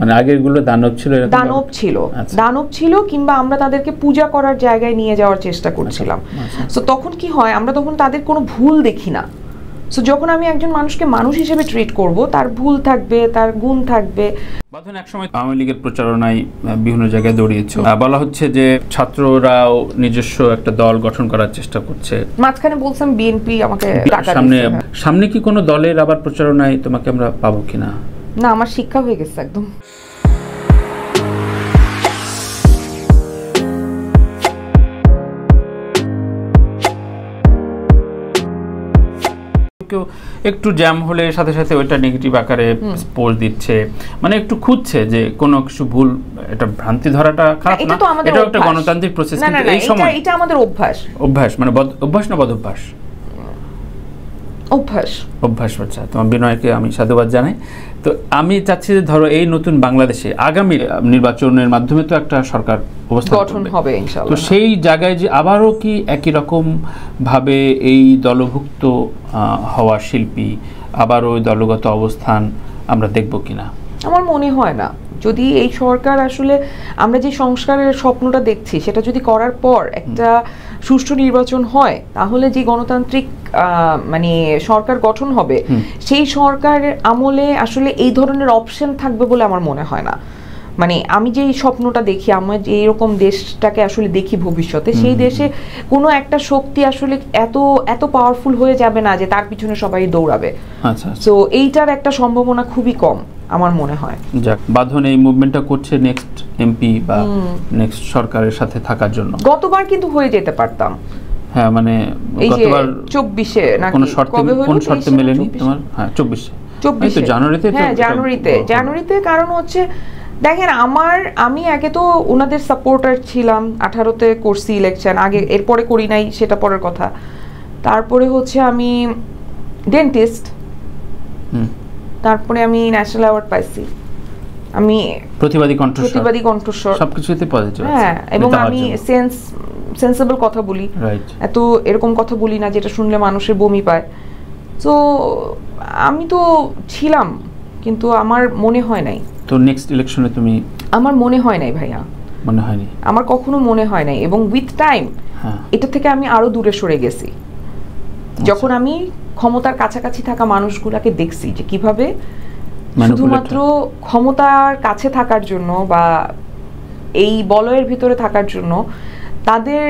মানে আগেরগুলো দানব ছিল, দানব ছিল কিংবা আমরা তাদেরকে পূজা করার জায়গায় নিয়ে যাওয়ার চেষ্টা করছিলাম। সো তখন কি হয়, আমরা তখন তাদের কোনো ভুল দেখি না। সো যখন আমি একজন মানুষকে মানুষ হিসেবে ট্রিট করব, তার ভুল থাকবে, তার গুণ থাকবে। বাঁধন একসময় আওয়ামী লীগের প্রচারণায় বিভিন্ন জায়গায় দৌড়িয়েছে, বলা হচ্ছে যে ছাত্ররাও নিজস্ব একটা দল গঠন করার চেষ্টা করছে। মাঝখানে বলছিলাম বিএনপি আমাকে টাকা দিচ্ছে। সামনে কি কোনো দলের আবার প্রচারণায় তোমাকে আমরা পাবো কিনা? না, আমার শিক্ষা হয়ে গেছে একদম। একটু জ্যাম হলে সাথে সাথে ওইটা নেগেটিভ আকারে পোস্ট দিচ্ছে, মানে একটু খুঁজছে যে কোনো কিছু ভুল, এটা ভ্রান্তি ধরাটা খারাপ না, এটা একটা গণতান্ত্রিক প্রসেস। কিন্তু এই সময় এটা আমাদের অভ্যাস, মানে অভ্যাস না বদভ্যাস? অভ্যাস। আচ্ছা, তোমার বিনয়কে আমি সাধুবাদ জানাই। তো আমি চাচ্ছি যে ধরো এই নতুন বাংলাদেশে আগামী নির্বাচনের মাধ্যমে তো একটা সরকার গঠন হবে ইনশাআল্লাহ। তো সেই জায়গায় যে আবারও কি একই রকম ভাবে এই দলভুক্ত হওয়া শিল্পী আবারও ওই দলগত অবস্থান আমরা দেখব কিনা? আমার মনে হয় না। যদি এই সরকার আসলে আমরা যে সংস্কারের স্বপ্নটা দেখছি সেটা যদি করার পর একটা সুষ্ঠু নির্বাচন হয়, তাহলে যে গণতান্ত্রিক মানে সরকার গঠন হবে, সেই সরকারের আমলে আসলে এই ধরনের অপশন থাকবে বলে আমার মনে হয় না। মানে আমি যে স্বপ্নটা দেখি, আমরা যে এরকম দেশটাকে আসলে দেখি ভবিষ্যতে, সেই দেশে কোনো একটা শক্তি আসলে এত পাওয়ারফুল হয়ে যাবে না যে তার পিছনে সবাই দৌড়াবে। আচ্ছা, তো এইটার একটা সম্ভাবনা খুবই কম আমার মনে হয়। যাক, বাঁধন এই মুভমেন্টটা করছে নেক্সট এমপি বা নেক্সট সরকারের সাথে থাকার জন্য। গতবার কিন্তু হয়ে যেতে পারতাম। হ্যাঁ, মানে গতবার 24-এ নাকি কোন শর্তে মেলেনি তোমার? হ্যাঁ, 24 জানুয়ারিতে। হ্যাঁ, জানুয়ারিতে। কারণ হচ্ছে দেখেন, আমি আগে তো ওনাদের সাপোর্টার ছিলাম, 18-তে করছি ইলেকশন, আগে এরপরে করি নাই, সেটা পরের কথা। তারপরে হচ্ছে আমি ডেন্টিস্ট, তারপরে আমি ন্যাশনাল অ্যাওয়ার্ড পাইছি, আমি প্রতিবাদী কণ্ঠস্বর, সবকিছুতে পজিটিভ। হ্যাঁ, এবং আমি সেন্সেবল কথা বলি, এত এরকম কথা বলি না যেটা শুনলে মানুষের বমি পায়। তো আমি তো ছিলাম, কিন্তু আমার মনে হয় নাই। তো নেক্সট ইলেকশনে তুমি? আমার মনে হয় নাই ভাইয়া, মনে হয়নি আমার কখনো মনে হয় নাই। এবং উইথ টাইম এটা থেকে আমি আরো দূরে সরে গেছি, যখন আমি ক্ষমতার কাছাকাছি থাকা মানুষগুলোকে দেখছি যে কিভাবে শুধুমাত্র ক্ষমতার কাছে থাকার জন্য বা এই বলয়ের ভিতরে থাকার জন্য তাদের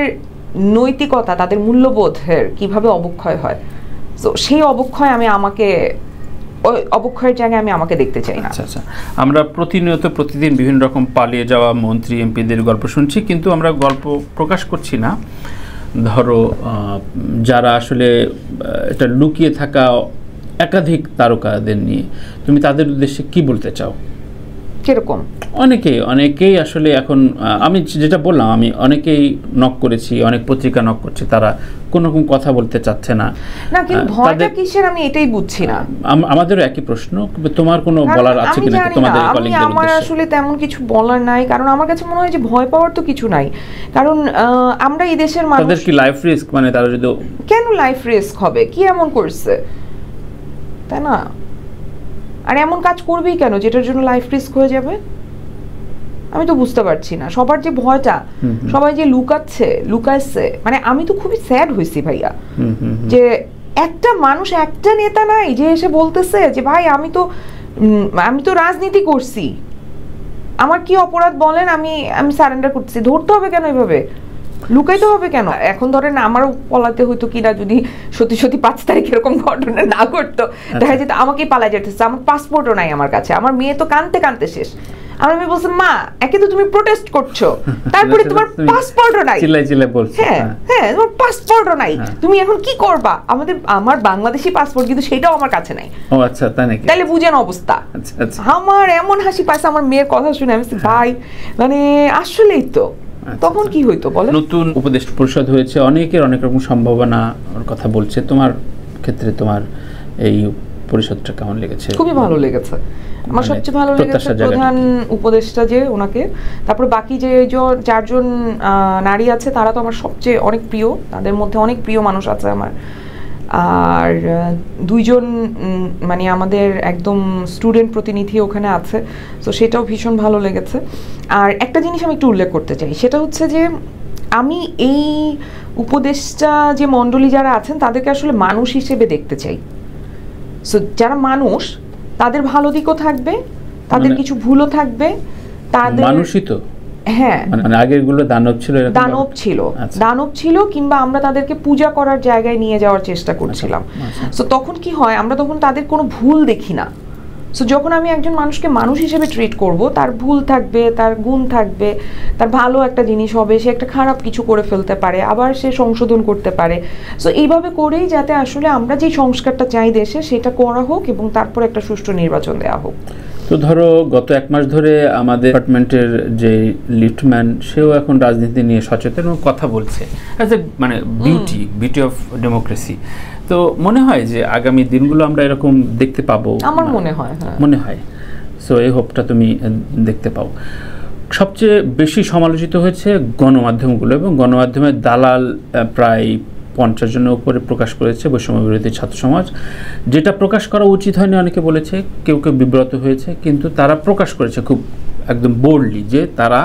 নৈতিকতা, তাদের মূল্যবোধের কিভাবে অবক্ষয় হয়। তো সেই অবক্ষয় অবক্ষয়ের জায়গায় আমি আমাকে দেখতে চাই না। আচ্ছা, আমরা প্রতিদিন বিভিন্ন রকম পালিয়ে যাওয়া মন্ত্রী এমপিদের গল্প শুনছি, কিন্তু আমরা গল্প প্রকাশ করছি না। ধরো যারা আসলে এটা লুকিয়ে থাকা একাধিক তারকাদের নিয়ে তুমি তাদের উদ্দেশ্যে কি বলতে চাও? কিরকম? অনেকেই আসলে এখন আমি যেটা বললাম, আমি অনেকেই নক করেছি, অনেক পত্রিকা নক করছে, তারা কোনো রকম কথা বলতে চাচ্ছে না। কিন্তু ভয়টা কিসের আমি এটাই বুঝছি না। আমাদেরও একই প্রশ্ন, তোমার কোনো বলার আছে কিনা তোমাদের কলিগদের উদ্দেশ্যে? আমার আসলে তেমন কিছু বলার নাই, কারণ আমার কাছে মনে হয় যে ভয় পাওয়ার তো কিছু নাই। কারণ আমরা এই দেশের মানুষ। তাদের কি লাইফ রিস্ক? মানে তারা যদি, কেন লাইফ রিস্ক হবে? কি এমন করছে, তাই না? আর এমন কাজ করবেই কেন যেটার জন্য লাইফ রিস্ক হয়ে যাবে? আমি তো বুঝতে পারছি না। সবার যে ভয়টা, সবাই যে লুকাচ্ছে, মানে আমি তো খুবই স্যাড হয়েছি ভাইয়া, যে একটা মানুষ, একটা নেতা নাই যে এসে বলতেছে যে ভাই আমি তো রাজনীতি করছি, আমার কি অপরাধ বলেন, আমি সারেন্ডার করতেছি। ধরতে হবে কেন এভাবে? লুকাইতে হবে কেন? এখন ধরেন আমারও পলাতে হইতো কিনা যদি সত্যি 5 তারিখ এরকম ঘটনা না ঘটতো, দেখা যেত আমাকেই পালা যেতেছে। আমার পাসপোর্টও নাই আমার কাছে, আমার মেয়ে তো কানতে শেষ। আমার মেয়ে বলছে, মা একে তো তুমি প্রোটেস্ট করছো, তারপরে তোমার পাসপোর্টও নাই। চিল্লাই বলছে, হ্যাঁ তোমার পাসপোর্টও নাই, তুমি এখন কি করবা? আমার বাংলাদেশি পাসপোর্ট, কিন্তু সেটাও আমার কাছে নাই। ও আচ্ছা, তাই নাকি? তাহলে বুঝেন অবস্থা। আমার এমন হাসি পাইছে আমার মেয়ের কথা শুনে, আমি ভাই মানে আসলেই তো তখন কি হইতো বলে। নতুন উপদেষ্টা পরিষদ হয়েছে, অনেকের অনেক রকম সম্ভাবনার কথা বলছে। তোমার ক্ষেত্রে তোমার এই পরিষদটা কেমন লেগেছে? খুবই ভালো লেগেছে। আমার সবচেয়ে ভালো লেগেছে প্রধান উপদেষ্টা যে ওনাকে, তারপর বাকি যে 4জন নারী আছে তারা তো আমার সবচেয়ে অনেক প্রিয়, তাদের মধ্যে অনেক প্রিয় মানুষ আছে আমার। আর দুইজন মানে আমাদের একদম স্টুডেন্ট প্রতিনিধি ওখানে আছে, তো সেটাও ভীষণ ভালো লেগেছে। আর একটা জিনিস আমি একটু উল্লেখ করতে চাই, সেটা হচ্ছে যে আমি এই উপদেষ্টা যে মণ্ডলী যারা আছেন তাদেরকে আসলে মানুষ হিসেবে দেখতে চাই। সো যারা মানুষ, তাদের ভালো দিকও থাকবে, তাদের কিছু ভুলও থাকবে, তাদের মানুষই তো হ্যাঁ মানে আগেরগুলো দানব ছিল, দানব ছিল কিংবা আমরা তাদেরকে পূজা করার জায়গায় নিয়ে যাওয়ার চেষ্টা করছিলাম। সো তখন কি হয়, আমরা তখন তাদের কোনো ভুল দেখি না। সো যখন আমি একজন মানুষকে মানুষ হিসেবে ট্রিট করব, তার ভুল থাকবে, তার গুণ থাকবে, তার ভালো একটা জিনিস হবে, সে একটা খারাপ কিছু করে ফেলতে পারে, আবার সে সংশোধন করতে পারে। সো এইভাবে করেই যাতে আসলে আমরা যে সংস্কারটা চাই দেশে সেটা করা হোক এবং তারপর একটা সুষ্ঠু নির্বাচন দেওয়া হোক। তো ধরো গত 1 মাস ধরে আমাদের ডিপার্টমেন্টের যে লিফটম্যান, সেও এখন রাজনীতি নিয়ে সচেতন এবং কথা বলছে অ্যাজ এ মানে বিউটি অফ ডেমোক্রেসি। তো মনে হয় যে আগামী দিনগুলো আমরা এরকম দেখতে পাবো? আমার মনে হয় সো এই হোপটা তুমি দেখতে পাও। সবচেয়ে বেশি সমালোচিত হয়েছে গণমাধ্যমগুলো, এবং গণমাধ্যমের দালাল প্রায় 50 জনের উপরে প্রকাশ করেছে বৈষম্য বিরোধী ছাত্র সমাজ। যেটা প্রকাশ করা উচিত হয়নি অনেকে বলেছে, কেউ কেউ বিব্রত হয়েছে, কিন্তু তারা প্রকাশ করেছে খুব একদম বোল্ডলি যে তারা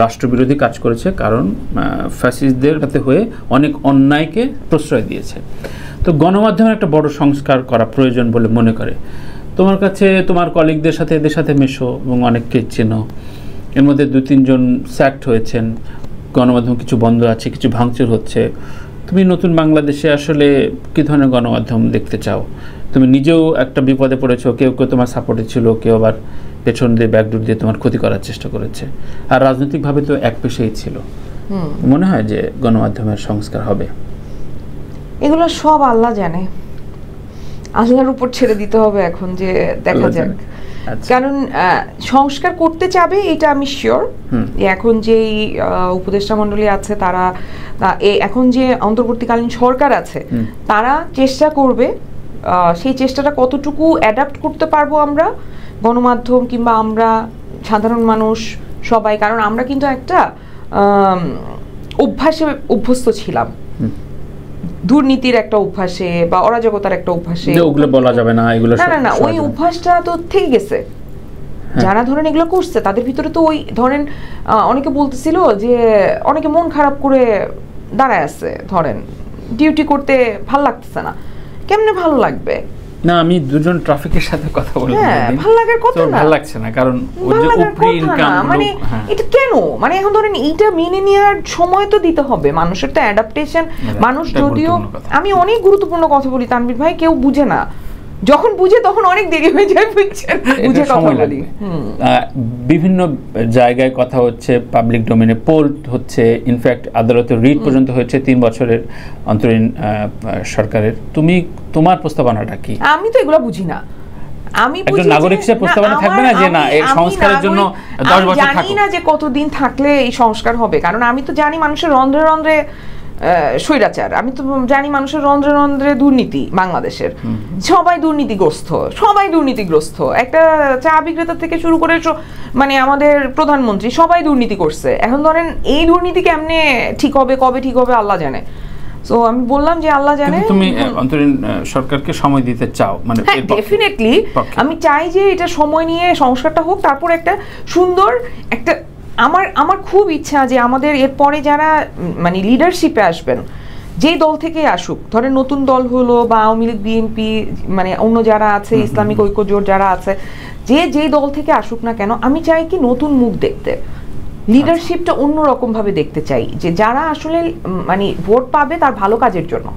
রাষ্ট্রবিরোধী কাজ করেছে, কারণ ফ্যাসিস্টদের সাথে হয়ে অনেক অন্যায়কে প্রশ্রয় দিয়েছে। তো গণমাধ্যমের একটা বড় সংস্কার করা প্রয়োজন বলে মনে করে। তোমার কাছে তোমার কলিগদের সাথে এদের সাথে মেশো এবং অনেককে চেনো, এর মধ্যে 2-3 জন স্যাক্ট হয়েছেন, গণমাধ্যম কিছু বন্ধ আছে, কিছু ভাঙচুর হচ্ছে। তুমি নতুন বাংলাদেশে আসলে কী ধরনের গণমাধ্যম দেখতে চাও? তুমি নিজেও একটা বিপদে পড়েছো, কেউ কেউ তোমার সাপোর্টে ছিল, কেউ আবার পেছন দিয়ে ব্যাকডোর দিয়ে তোমার ক্ষতি করার চেষ্টা করেছে, আর রাজনৈতিকভাবে তো এক পেশেই ছিল। মনে হয় যে গণমাধ্যমের সংস্কার হবে? এগুলো সব আল্লাহ জানে, আল্লাহর উপর ছেড়ে দিতে হবে এখন, যে দেখা যাক। কারণ সংস্কার করতে চাবে এটা আমি শিওর। এখন যেই উপদেষ্টা মণ্ডলী আছে তারা, এখন যে অন্তর্বর্তীকালীন সরকার আছে তারা চেষ্টা করবে, সেই চেষ্টাটা কতটুকু অ্যাডাপ্ট করতে পারবো আমরা গণমাধ্যম কিংবা আমরা সাধারণ মানুষ সবাই। কারণ আমরা কিন্তু একটা অভ্যাসে অভ্যস্ত ছিলাম, দুর্নীতির একটা অভ্যাসে বা অরাজকতার একটা অভ্যাসে। ওগুলো বলা যাবে না, এগুলো না, ওই অভ্যাসটা তো থেকে গেছে। যারা ধরেন এগুলো করছে তাদের ভিতরে তো ওই ধরেন অনেকে বলতেছিল যে অনেকে মন খারাপ করে দাঁড়ায় আছে, ধরেন ডিউটি করতে ভাল লাগতেছে না। কেমনে ভালো লাগবে? না, আমি দুজন ট্রাফিকের সাথে কথা বললাম, ভালো লাগার কথা না, ভালো লাগছে না, কারণ ওই যে উপরি ইনকাম মানে এটা কেন, মানে এখন ধরেন এইটা মেনে নেওয়ার সময় তো দিতে হবে, মানুষের তো অ্যাডাপ্টেশন। মানুষ যদিও, আমি অনেক গুরুত্বপূর্ণ কথা বলি তানভীর ভাই, কেউ বুঝে না, যখন বুঝে তখন অনেক দেরি হয়ে যায়, বুঝছেন, বুঝে কথা বলি। বিভিন্ন জায়গায় কথা হচ্ছে, পাবলিক ডোমেনে পোল হচ্ছে, ইনফ্যাক্ট আদালতে রিট পর্যন্ত হয়েছে 3 বছরের অন্তরীণ সরকারের। তুমি তোমার প্রস্তাবনাটা কি? আমি তো এগুলো বুঝি না। আমি একজন নাগরিক হিসেবে প্রস্তাবনা থাকবে না যে না এই সংস্কারের জন্য 10 বছর থাকুক? জানি না যে কতদিন থাকলে এই সংস্কার হবে, কারণ আমি তো জানি মানুষের রন্ধ্রে রন্ধ্রে স্বৈরাচার, আমি তো জানি মানুষের রন্ধ্রে রন্ধ্রে দুর্নীতি। বাংলাদেশের সবাই দুর্নীতিগ্রস্ত, একটা চা বিক্রেতা থেকে শুরু করে মানে আমাদের প্রধানমন্ত্রী সবাই দুর্নীতি করছে। এখন ধরেন এই দুর্নীতি কেমনে ঠিক হবে, কবে ঠিক হবে আল্লাহ জানে। সো আমি বললাম যে আল্লাহ জানে। তুমি অন্তরীণ সরকারকে সময় দিতে চাও? মানে ডেফিনেটলি আমি চাই যে এটা সময় নিয়ে সংস্কারটা হোক, তারপর একটা সুন্দর একটা, আমার খুব ইচ্ছা যে আমাদের এরপরে যারা মানে লিডারশিপে আসবেন, যেই দল থেকে আসুক, ধরেন নতুন দল হলো বা আওয়ামী লীগ, বিএনপি, মানে অন্য যারা আছে, ইসলামিক ঐক্য জোট যারা আছে, যেই দল থেকে আসুক না কেন, আমি চাই কি নতুন মুখ দেখতে, লিডারশিপটা অন্যরকম ভাবে দেখতে চাই, যে যারা আসলে মানে ভোট পাবে তার ভালো কাজের জন্য।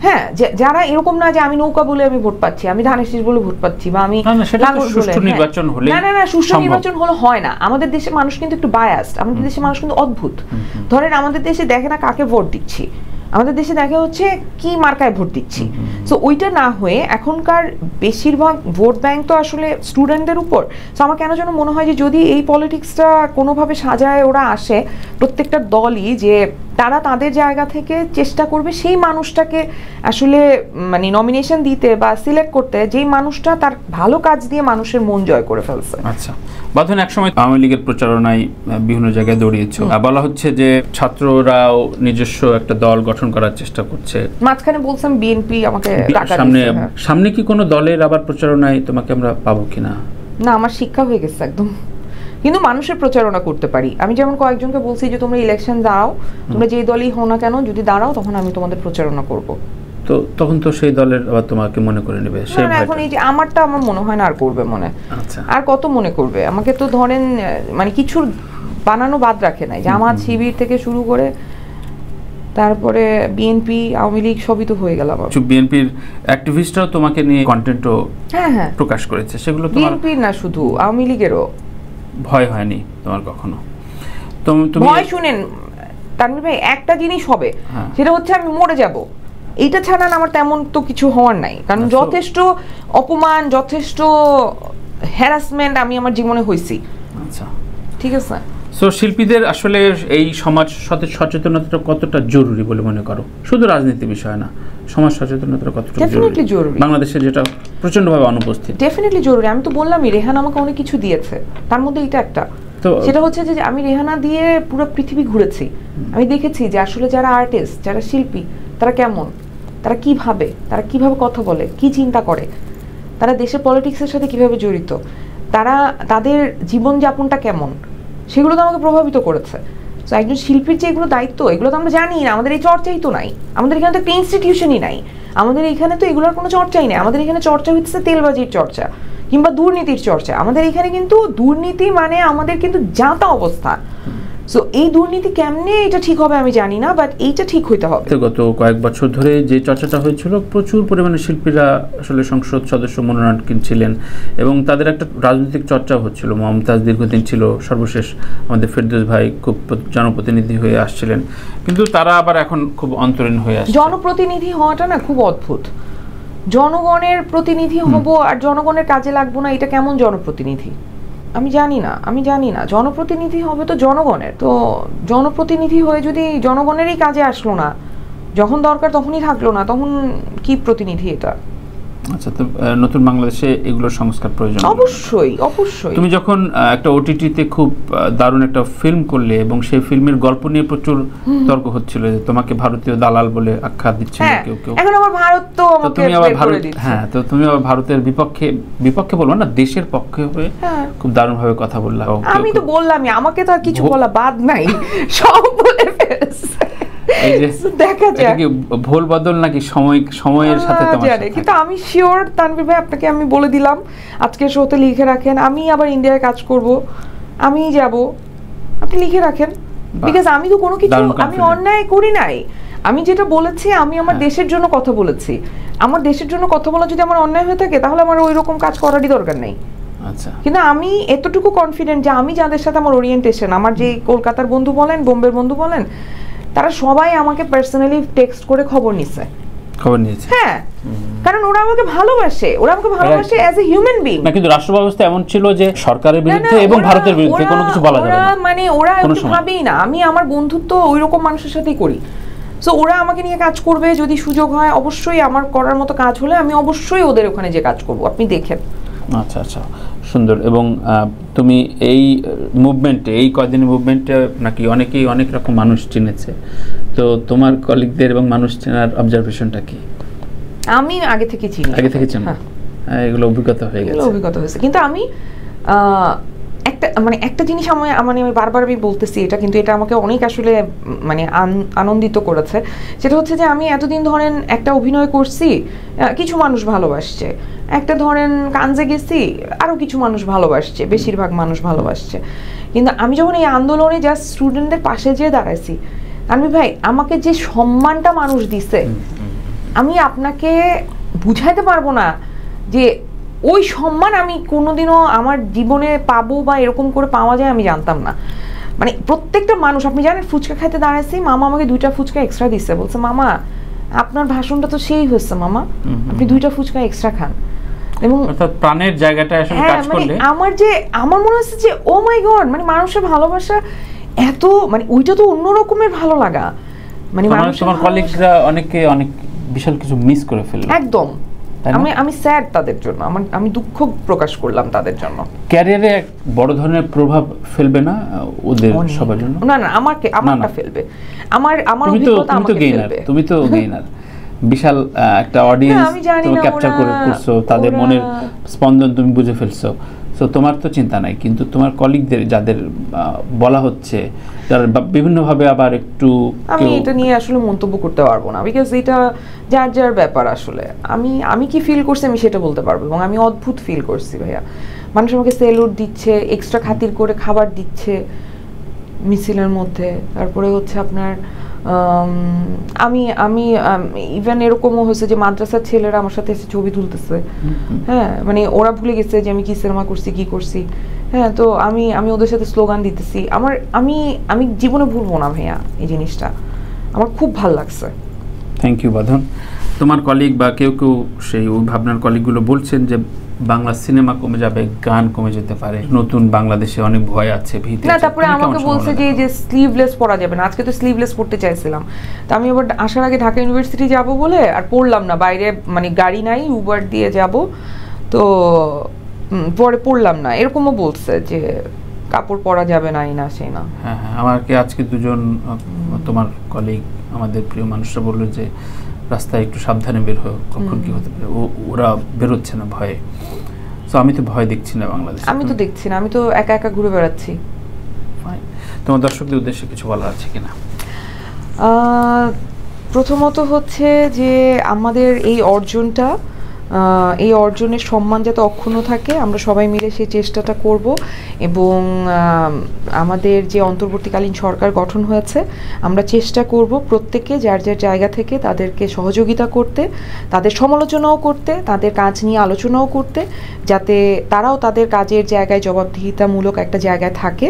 হ্যাঁ, যারা এরকম না যে আমি নৌকা বলে আমি ভোট পাচ্ছি, আমি ধানের শীষ বলে ভোট পাচ্ছি, বা আমি সুষ্ঠু নির্বাচন হলে, না সুষ্ঠু নির্বাচন হলে হয় না। আমাদের দেশের মানুষ কিন্তু একটু বায়াসড, আমাদের দেশের মানুষ কিন্তু অদ্ভুত। ধরেন আমাদের দেশে দেখে না কাকে ভোট দিচ্ছি, আমাদের দেশে দেখা হচ্ছে কি মার্কায় ভোট দিচ্ছি। সো ওইটা না হয়ে এখনকার বেশিরভাগ ভোট ব্যাংক তো আসলে স্টুডেন্টদের উপর। সো আমার কেন যেন মনে হয় যে যদি এই পলিটিক্সটা কোনোভাবে সাজায় ওরা আসে, প্রত্যেকটা দলই যে তারা তাদের জায়গা থেকে চেষ্টা করবে সেই মানুষটাকে আসলে মানে নমিনেশন দিতে বা সিলেক্ট করতে, যেই মানুষটা তার ভালো কাজ দিয়ে মানুষের মন জয় করে ফেলছে। আচ্ছা, বাঁধন একসময় আওয়ামী লীগের প্রচারণায় বিভিন্ন জায়গায় দৌড়িয়েছে, বলা হচ্ছে যে ছাত্ররাও নিজস্ব একটা দল গঠন করার চেষ্টা করছে, মাঝখানে বলছেন বিএনপি আমাকে টাকা দিচ্ছে। সামনে কি কোনো দলের আবার প্রচারণায় তোমাকে আমরা পাবো কিনা? না, আমার শিক্ষা হয়ে গেছে একদম, কিন্তু মানুষের প্রচারণা করতে পারি। আমি যেমন কয়েকজনকে বলছি যে তোমরা ইলেকশন দাঁড়াও, তোমরা যেই দলই হও না কেন, যদি দাঁড়াও তখন আমি তোমাদের প্রচারণা করব। তো তখন তো সেই দলের আবার তোমাকে মনে করে নেবে। এখন এই যে আমারটা আমার মনে হয় না আর করবে মনে। আচ্ছা, আর কত মনে করবে আমাকে? তো ধরেন মানে কিছু বানানো বাদ রাখে নাই, জামাত শিবির থেকে শুরু করে তারপরে বিএনপি আওয়ামী লীগ সবই তো হয়ে গেল। আমার বিএনপির অ্যাক্টিভিস্টরাও তোমাকে নিয়ে কন্টেন্টও হ্যাঁ প্রকাশ করেছে, সেগুলো তোমার বিএনপির না শুধু আওয়ামী লীগেরও ভয় হয়নি তোমার কখনো? ভয় শুনেন তানভীর ভাই, একটা জিনিস হবে, সেটা হচ্ছে আমি মরে যাব, এইটা ছাড়া আমার তেমন তো কিছু হওয়ার নাই। কারণ যথেষ্ট অপমান, যথেষ্ট হ্যারাসমেন্ট আমি আমার জীবনে হয়েছি। আচ্ছা, ঠিক আছে। সো শিল্পীদের আসলে এই সমাজ সচেতনতা কতটা জরুরি বলে মনে করো? শুধু রাজনীতি বিষয় না, সমাজ সচেতনতা কতটা জরুরি বাংলাদেশে, যেটা প্রচন্ডভাবে অনুপস্থিত? ডেফিনেটলি জরুরি। আমি তো বললামই, রেহানা আমাকে অনেক কিছু দিয়েছে, তার মধ্যে এটা একটা। সেটা হচ্ছে যে আমি রেহানা দিয়ে পুরো পৃথিবী ঘুরেছি, আমি দেখেছি যে আসলে যারা আর্টিস্ট, যারা শিল্পী, তারা কেমন, তারা কি ভাবে, তারা কিভাবে কথা বলে, কি চিন্তা করে, তারা দেশের পলিটিক্সের সাথে কিভাবে জড়িত, তারা তাদের জীবনযাপনটা কেমন, সেগুলো তো আমাকে প্রভাবিত করেছে। তো একজন শিল্পীর যে এগুলো দায়িত্ব, এগুলো তো আমরা জানি না, আমাদের এই চর্চাই তো নাই, আমাদের এখানে তো একটা ইনস্টিটিউশনই নাই, আমাদের এখানে তো এগুলোর কোনো চর্চাই নেই। আমাদের এখানে চর্চা হচ্ছে তেলবাজির চর্চা কিংবা দুর্নীতির চর্চা। আমাদের এখানে কিন্তু দুর্নীতি মানে আমাদের কিন্তু যাতা অবস্থা। সো এই দুর্নীতি কেমনে এটা ঠিক হবে আমি জানি না, বাট এইটা ঠিক হইতে হবে। গত কয়েক বছর ধরে যে চর্চাটা হয়েছিল, প্রচুর পরিমাণে শিল্পীরা আসলে সংসদ সদস্য মনোনয়ন কিনছিলেন এবং তাদের একটা রাজনৈতিক চর্চা হচ্ছিল। মমতাজ দীর্ঘদিন ছিল, সর্বশেষ আমাদের ফেরদৌস ভাই খুব জনপ্রতিনিধি হয়ে আসছিলেন, কিন্তু তারা আবার এখন খুব অন্তরীণ হয়ে আসছে। জনপ্রতিনিধি হওয়াটা না খুব অদ্ভুত। জনগণের প্রতিনিধি হব আর জনগণের কাজে লাগবো না, এটা কেমন জনপ্রতিনিধি? আমি জানি না। জনপ্রতিনিধি হবে তো জনগণের, তো জনপ্রতিনিধি হয়ে যদি জনগণেরই কাজে আসলো না, যখন দরকার তখনই থাকলো না, তখন কি প্রতিনিধি এটা? আচ্ছা, তো নতুন বাংলাদেশে এগুলোর সংস্কার প্রয়োজন। অবশ্যই। তুমি যখন একটা ওটিটিতে খুব দারুণ একটা ফিল্ম করলে এবং সেই ফিল্মের গল্প নিয়ে প্রচুর তর্ক হচ্ছিল যে তোমাকে ভারতীয় দালাল বলে আখ্যা দিচ্ছিল কেউ কেউ। এখন আবার ভারত তো আমাকে বের করে দিচ্ছে। হ্যাঁ, তো তুমি আবার ভারতের বিপক্ষে বলবো না, দেশের পক্ষে হয়ে খুব দারুণভাবে কথা বললা। আমি তো বললামই, আমাকে তো আর কিছু বলা বাদ নাই, সব বলে ফেলেছে। দেখা যাক ভুল বদল নাকি সময়ের সাথে তোমার সাথে। কিন্তু আমি শিওর তানভীর ভাই, আপনাকে আমি বলে দিলাম, আজকের শোতে লিখে রাখেন, আমি আবার ইন্ডিয়ায় কাজ করব, আমি যাব, আপনি লিখে রাখেন। বিকজ আমি তো কোনো কিছু আমি অন্যায় করি নাই। আমি যেটা বলেছি, আমি আমার দেশের জন্য কথা বলেছি। আমার দেশের জন্য কথা বলা যদি আমার অন্যায় হয়ে থাকে, তাহলে আমার ওই রকম কাজ করারই দরকার নেই। আচ্ছা, কিন্তু আমি এতটুকু কনফিডেন্ট যে আমি যাদের সাথে আমার ওরিয়েন্টেশন, আমার যে কলকাতার বন্ধু বলেন, বোম্বের বন্ধু বলেন, তারা সবাই আমাকে পার্সোনালি টেক্সট করে খবর নিয়েছে। হ্যাঁ, কারণ ওরা আমাকে ভালোবাসে, অ্যাজ এ হিউম্যান বিং। না, কিন্তু রাষ্ট্র ব্যবস্থা এমন ছিল যে সরকারের বিরুদ্ধে এবং ভারতের বিরুদ্ধে কোনো কিছু বলা যাবে না, মানে ওরা ভাবেই না। আমি আমার বন্ধুত্ব ওই রকম মানুষের সাথেই করি। সো ওরা আমাকে নিয়ে কাজ করবে, যদি সুযোগ হয় অবশ্যই আমার করার মতো কাজ হলে আমি অবশ্যই ওদের ওখানে যে কাজ করব, আপনি দেখেন। আচ্ছা, সুন্দর। এবং তুমি এই মুভমেন্টে, এই কয়দিনের মুভমেন্টে নাকি অনেকেই অনেক রকম মানুষ চিনেছে, তো তোমার কলিগদের এবং মানুষ চেনার অবজারভেশনটা কি? আমি আগে থেকে চিনি। হ্যাঁ, এগুলো অভিজ্ঞতা হয়ে গেছে। কিন্তু আমি একটা জিনিস আমি বারবার বলতেছি এটা, কিন্তু এটা আমাকে অনেক আসলে মানে আনন্দিত করেছে। সেটা হচ্ছে যে আমি এতদিন ধরেন একটা অভিনয় করছি, কিছু মানুষ ভালোবাসছে, একটা ধরেন কাঞ্জে গেছি, আরো কিছু মানুষ ভালোবাসছে, বেশিরভাগ মানুষ ভালোবাসছে। কিন্তু আমি যখন এই আন্দোলনে জাস্ট স্টুডেন্টদের পাশে যেয়ে দাঁড়াইছি, আমি ভাই আমাকে যে সম্মানটা মানুষ দিছে, আমি আপনাকে বুঝাইতে পারবো না যে ওই সম্মান আমি কোনোদিনও আমার জীবনে পাবো বা এরকম করে পাওয়া যায় আমি জানতাম না। মানে প্রত্যেকটা মানুষ, আপনি জানেন ফুচকা খাইতে দাঁড়াইছি, মামা আমাকে 2টা ফুচকা এক্সট্রা দিচ্ছে, বলছে মামা আপনার ভাষণটা তো সেই হচ্ছে মামা, আপনি 2টা ফুচকা এক্সট্রা খান। এবং প্রাণের জায়গাটা আসলে কাজ করলে আমার মনে হচ্ছে যে ও মাই গড, মানে মানুষের ভালোবাসা এত মানে ওইটা তো অন্য রকমের ভালো লাগা, মানে তোমার কলিগরা অনেকে অনেক বিশাল কিছু মিস করে ফেললো একদম। আমি স্যাড তাদের জন্য, আমি দুঃখ প্রকাশ করলাম তাদের জন্য। ক্যারিয়ারে এক বড় ধরনের প্রভাব ফেলবে না ওদের সবার জন্য? না না, আমারটা ফেলবে, আমার অভিজ্ঞতা আমাকে ফেলবে। তুমি তো গেইনার, বিশাল একটা অডিয়েন্স তুমি ক্যাপচার করছো, তাদের মনের স্পন্দন তুমি বুঝে ফেলছো, সো তোমার তো চিন্তা নাই। কিন্তু তোমার কলিগদের যাদের বলা হচ্ছে, যারা বিভিন্নভাবে আবার একটু, আমি এটা নিয়ে আসলে মন্তব্য করতে পারবো না, বিকজ এটা যার যার ব্যাপার। আসলে আমি কি ফিল করছি আমি সেটা বলতে পারবো, এবং আমি অদ্ভুত ফিল করছি ভাইয়া। মানুষ আমাকে সেলুট দিচ্ছে, এক্সট্রা খাতির করে খাবার দিচ্ছে মিছিলের মধ্যে। তারপরে হচ্ছে আপনার আমি ইভেন এরকমও হয়েছে যে মাদ্রাসার ছেলেরা আমার সাথে এসে ছবি তুলতেছে। হ্যাঁ, মানে ওরা ভুলে গেছে যে আমি কি সিনেমা করছি, কি করছি। হ্যাঁ, তো আমি ওদের সাথে স্লোগান দিতেছি। আমি জীবনে ভুলবো না ভাইয়া এই জিনিসটা, আমার খুব ভালো লাগছে। থ্যাংক ইউ বাঁধন। তোমার কলিগ বা কেউ সেই ওই ভাবনার কলিগগুলো বলছেন যে বাংলা সিনেমা কমে যাবে, গান কমে যেতে পারে, নতুন বাংলাদেশে অনেক ভয় আছে, ভীতি আছে। না, তারপরে আমাকে বলছে যে স্লিভলেস পরা যাবে না। আজকে তো স্লিভলেস পড়তে চাইছিলাম, তো আমি আবার আসার আগে ঢাকা ইউনিভার্সিটি যাব বলে আর পড়লাম না, বাইরে মানে গাড়ি নাই, উবার দিয়ে যাব, তো পরে পড়লাম না। এরকমও বলছে যে কাপড় পরা যাবে না, এই না সেই না। হ্যাঁ হ্যাঁ, আমাকে আজকে দুজন তোমার কলিগ আমাদের প্রিয় মানুষরা বললো যে রাস্তায় একটু সাবধানে বের হয়, কখন কি হতে পারে। ওরা বেরোচ্ছে না ভয়ে। তো আমি তো ভয় দেখছি না বাংলাদেশে। আমি তো দেখছি না, আমি তো একা একা ঘুরে বেড়াচ্ছি। তোমার দর্শকদের উদ্দেশ্যে কিছু বলার আছে কিনা? প্রথমত হচ্ছে যে আমাদের এই অর্জনের সম্মান যাতে অক্ষুণ্ণ থাকে, আমরা সবাই মিলে সেই চেষ্টাটা করব। এবং আমাদের যে অন্তর্বর্তীকালীন সরকার গঠন হয়েছে, আমরা চেষ্টা করব প্রত্যেকে যার যার জায়গা থেকে তাদেরকে সহযোগিতা করতে, তাদের সমালোচনাও করতে, তাদের কাজ নিয়ে আলোচনাও করতে, যাতে তারাও তাদের কাজের জায়গায় জবাবদিহিতামূলক একটা জায়গায় থাকে,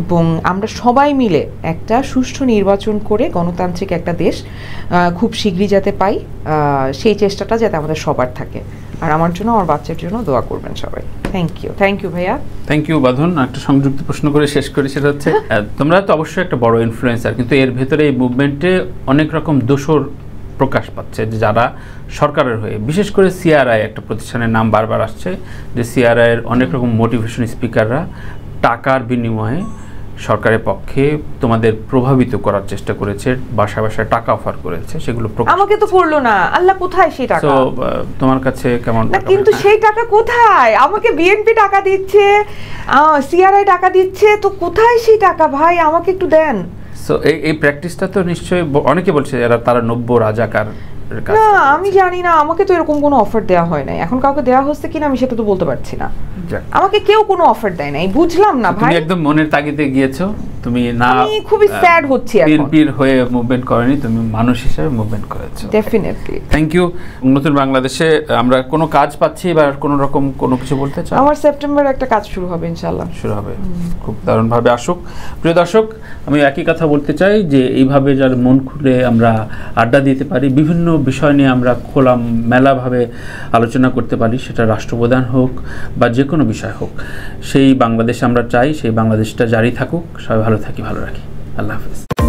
এবং আমরা সবাই মিলে একটা সুষ্ঠু নির্বাচন করে গণতান্ত্রিক একটা দেশ খুব শীঘ্রই যাতে পাই, সেই চেষ্টাটা যাতে আমাদের সবার থাকে। আর আমার জন্য, আমার বাচ্চার জন্য দোয়া করবেন সবাই। থ্যাংক ইউ ভাইয়া। থ্যাংক ইউ বাঁধন। একটা সংযুক্ত প্রশ্ন করে শেষ করি, সেটা হচ্ছে তোমরা তো অবশ্যই একটা বড় ইনফ্লুয়েন্সার, কিন্তু এর ভেতরে এই মুভমেন্টে অনেক রকম দোষর প্রকাশ পাচ্ছে, যে যারা সরকারের হয়ে, বিশেষ করে সিআরআই একটা প্রতিষ্ঠানের নাম বারবার আসছে, যে সিআরআইয়ের অনেক রকম মোটিভেশন স্পিকাররা টাকার বিনিময়ে সরকারের পক্ষে তোমাদের প্রভাবিত করার চেষ্টা করেছে, বাসায় বাসায় টাকা অফার করেছে, সেগুলো আমাকে তো করলো না। আল্লাহ, কোথায় সেই টাকা? তো তোমার কাছে কেমন না, কিন্তু সেই টাকা কোথায়? আমাকে বিএনপি টাকা দিচ্ছে, সিআরআই টাকা দিচ্ছে, তো কোথায় সেই টাকা ভাই? আমাকে একটু দেন। সো এই প্র্যাকটিসটা তো নিশ্চয়ই অনেকে বলছে তারা নব্য রাজাকার। না, আমি জানি না, আমাকে তো এরকম কোনো অফার দেওয়া হয় নাই। এখন কাউকে দেওয়া হচ্ছে কিনা আমি সেটা তো বলতে পারছি না। আমাকে কেউ কোনো অফার দেয় নাই, বুঝলাম না ভাই। তুমি একদম মনের তাগিদে গিয়েছো, তুমি না, আমি খুবই স্যাড হচ্ছি এখন। বিএনপির হয়ে মুভমেন্ট করনি, তুমি মানুষ হিসেবে মুভমেন্ট করেছো। Definitely thank you. নতুন বাংলাদেশে আমরা কোনো কাজ পাচ্ছি বা কোনো রকম কোনো কিছু বলতে চাও? আমার সেপ্টেম্বরে একটা কাজ শুরু হবে, ইনশাআল্লাহ শুরু হবে, খুব দারুণভাবে আসুক। প্রিয় দর্শক, আমি একই কথা বলতে চাই যে এইভাবে যার মন খুলে আমরা আড্ডা দিতে পারি, বিভিন্ন বিষয় নিয়ে আমরা খোলা মেলাভাবে আলোচনা করতে পারি, সেটা রাষ্ট্রপ্রধান হোক বা যে কোনো বিষয় হোক, সেই বাংলাদেশ আমরা চাই। সেই বাংলাদেশটা জারি থাকুক। সবাই ভালো থাকি, ভালো রাখি। আল্লাহ হাফেজ।